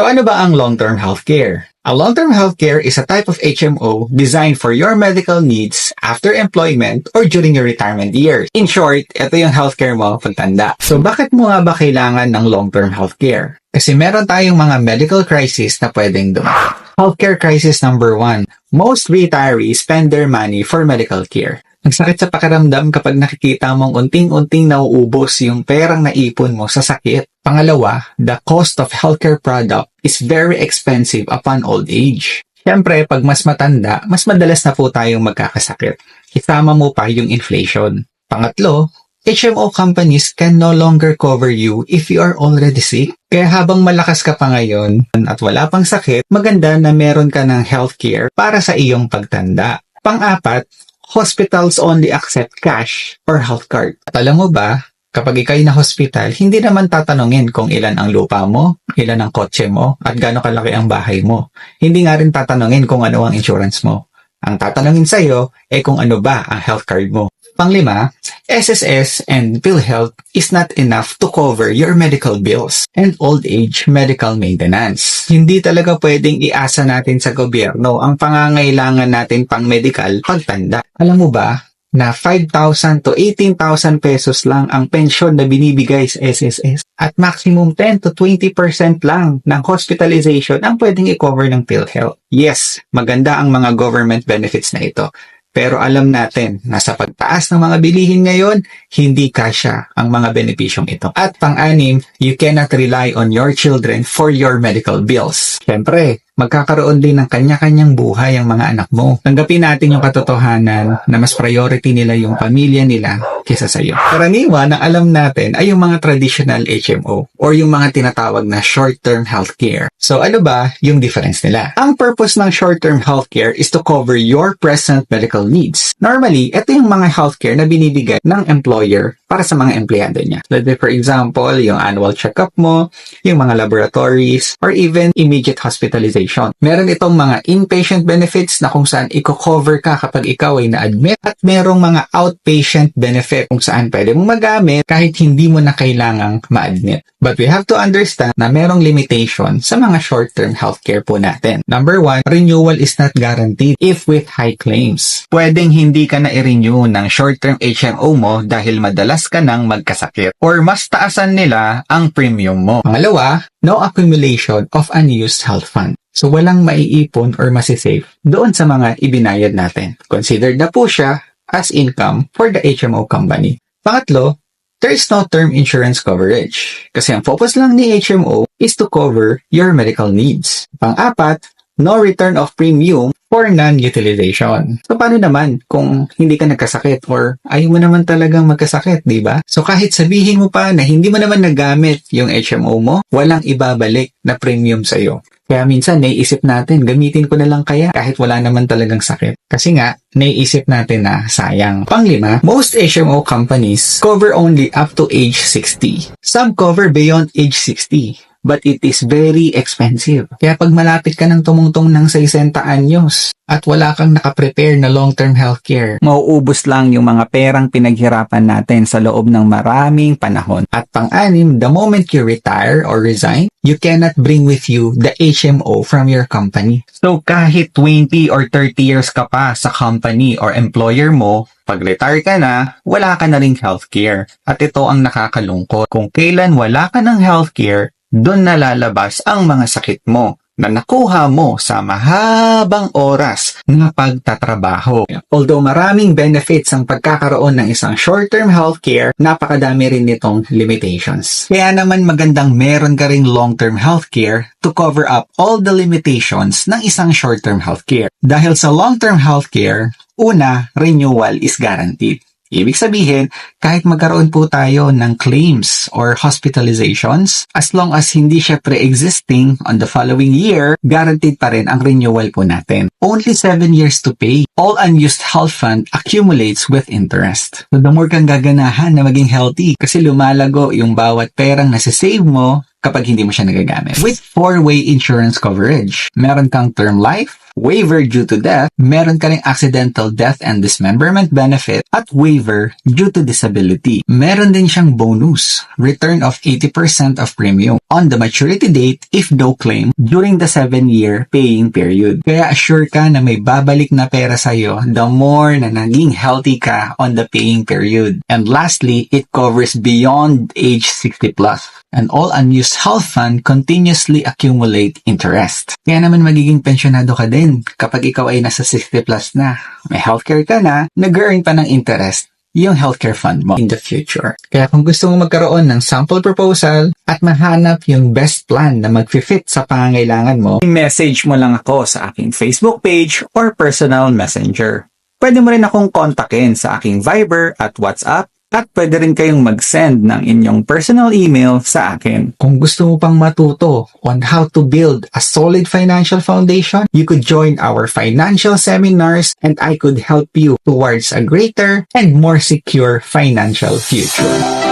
So ano ba ang long-term healthcare? Ang long-term healthcare is a type of HMO designed for your medical needs after employment or during your retirement years. In short, ito yung healthcare mo pagtanda. So bakit mo nga ba kailangan ng long-term healthcare? Kasi meron tayong mga medical crisis na pwedeng dumating. Healthcare crisis number 1. Most retirees spend their money for medical care. Nagsakit sa pakiramdam kapag nakikita mong unting-unting nauubos yung perang naipon mo sa sakit. Pangalawa, the cost of healthcare product is very expensive upon old age. Siyempre, pag mas matanda, mas madalas na po tayong magkakasakit. Isama mo pa yung inflation. Pangatlo, HMO companies can no longer cover you if you are already sick. Kaya habang malakas ka pa ngayon at wala pang sakit, maganda na meron ka ng healthcare para sa iyong pagtanda. Pang-apat, hospitals only accept cash or health card. At alam mo ba, kapag ikaw'y na hospital, hindi naman tatanungin kung ilan ang lupa mo, ilan ang kotse mo, at gaano kalaki ang bahay mo. Hindi nga rin tatanungin kung ano ang insurance mo. Ang tatanungin sa'yo ay kung ano ba ang health card mo. Panglima, SSS and PhilHealth is not enough to cover your medical bills and old age medical maintenance. Hindi talaga pwedeng iasa natin sa gobyerno ang pangangailangan natin pang medical pagtanda. Alam mo ba na 5,000 to 18,000 pesos lang ang pensyon na binibigay sa SSS at maximum 10 to 20% lang ng hospitalization ang pwedeng i-cover ng PhilHealth. Yes, maganda ang mga government benefits na ito. Pero alam natin na sa pagtaas ng mga bilihin ngayon, hindi kasya ang mga benepisyong ito. At pang-anim, you cannot rely on your children for your medical bills. Siyempre, magkakaroon din ng kanya-kanyang buhay ang mga anak mo. Tanggapin natin yung katotohanan na mas priority nila yung pamilya nila kaysa sa iyo. Karaniwan, ang alam natin ay yung mga traditional HMO or yung mga tinatawag na short-term healthcare. So ano ba yung difference nila? Ang purpose ng short-term healthcare is to cover your present medical needs. Normally, ito yung mga healthcare na binibigay ng employer para sa mga empleyado niya. Let's say, for example, yung annual checkup mo, yung mga laboratories, or even immediate hospitalization. Meron itong mga inpatient benefits na kung saan i-cover ka kapag ikaw ay na-admit at merong mga outpatient benefit kung saan pwede mong magamit kahit hindi mo na kailangang ma-admit. But we have to understand na merong limitation sa mga short-term healthcare po natin. Number 1, renewal is not guaranteed if with high claims. Pwedeng hindi ka na i-renew ng short-term HMO mo dahil madalas ka nang magkasakit or mas taasan nila ang premium mo. Pangalawa, no accumulation of unused health fund. So walang maiipon or masisave doon sa mga ibinayad natin. Considered na po siya as income for the HMO company. Pangatlo, there is no term insurance coverage. Kasi ang focus lang ni HMO is to cover your medical needs. Pang-apat, no return of premium for non-utilization. So, paano naman kung hindi ka nagkasakit or ayaw mo naman talagang magkasakit, di ba? So, kahit sabihin mo pa na hindi mo naman nagamit yung HMO mo, walang ibabalik na premium sa'yo. Kaya minsan, naiisip natin, gamitin ko na lang kaya kahit wala naman talagang sakit. Kasi nga, naiisip natin na sayang. Panglima, most HMO companies cover only up to age 60. Some cover beyond age 60. But it is very expensive. Kaya pag malapit ka ng tumungtong ng 60 anyos at wala kang nakaprepare na long-term healthcare, mauubos lang yung mga perang pinaghirapan natin sa loob ng maraming panahon. At pang-anim, the moment you retire or resign, you cannot bring with you the HMO from your company. So kahit 20 or 30 years ka pa sa company or employer mo, pag-retire ka na, wala ka na ring healthcare. At ito ang nakakalungkot. Kung kailan wala ka ng healthcare, doon nalalabas ang mga sakit mo na nakuha mo sa mahabang oras na pagtatrabaho. Although maraming benefits ang pagkakaroon ng isang short-term healthcare, napakadami rin nitong limitations. Kaya naman magandang meron ka ring long-term healthcare to cover up all the limitations ng isang short-term healthcare. Dahil sa long-term healthcare, una, renewal is guaranteed. Ibig sabihin, kahit magkaroon po tayo ng claims or hospitalizations, as long as hindi siya pre-existing on the following year, guaranteed pa rin ang renewal po natin. Only 7 years to pay. All unused health fund accumulates with interest. So the more kang gaganahan na maging healthy kasi lumalago yung bawat perang nasisave mo kapag hindi mo siya nagagamit. With 4-way insurance coverage, meron kang term life, Waiver due to death, meron ka ring accidental death and dismemberment benefit at waiver due to disability. Meron din siyang bonus, return of 80% of premium on the maturity date if no claim during the 7-year paying period. Kaya assure ka na may babalik na pera sa'yo the more na naging healthy ka on the paying period. And lastly, it covers beyond age 60 plus. And all unused health fund continuously accumulate interest. Kaya naman magiging pensyonado ka din kapag ikaw ay nasa 60 plus na. May healthcare ka na, nag-earn pa ng interest yung healthcare fund mo in the future. Kaya kung gusto mo magkaroon ng sample proposal at mahanap yung best plan na mag-fit sa pangangailangan mo, message mo lang ako sa aking Facebook page or personal messenger. Pwede mo rin akong kontakin sa aking Viber at WhatsApp at pwede rin kayong mag-send ng inyong personal email sa akin. Kung gusto mo pang matuto on how to build a solid financial foundation, you could join our financial seminars and I could help you towards a greater and more secure financial future.